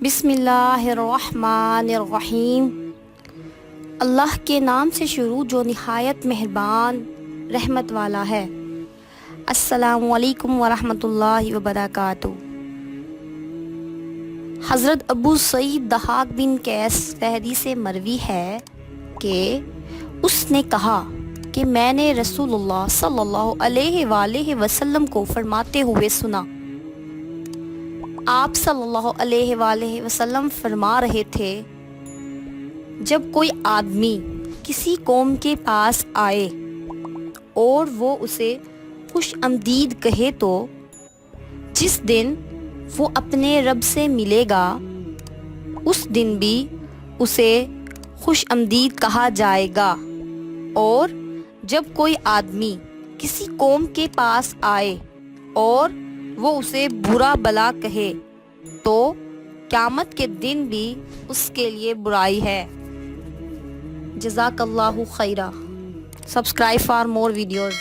بسم اللہ الرحمن الرحیم۔ اللہ کے نام سے شروع جو نہایت مہربان رحمت والا ہے۔ السلام علیکم ورحمۃ اللہ وبرکاتہ۔ حضرت ابو سعید ضحاک بن قیس فہری سے مروی ہے کہ اس نے کہا کہ میں نے رسول اللہ صلی اللہ علیہ وآلہ وسلم کو فرماتے ہوئے سنا۔ آپ صلی اللہ علیہ وآلہ وسلم فرما رہے تھے، جب کوئی آدمی کسی قوم کے پاس آئے اور وہ اسے خوش آمدید کہے تو جس دن وہ اپنے رب سے ملے گا اس دن بھی اسے خوش آمدید کہا جائے گا، اور جب کوئی آدمی کسی قوم کے پاس آئے اور وہ اسے برا بلا کہے تو قیامت کے دن بھی اس کے لیے برائی ہے۔ جزاک اللہ خیرہ۔ Subscribe for more videos.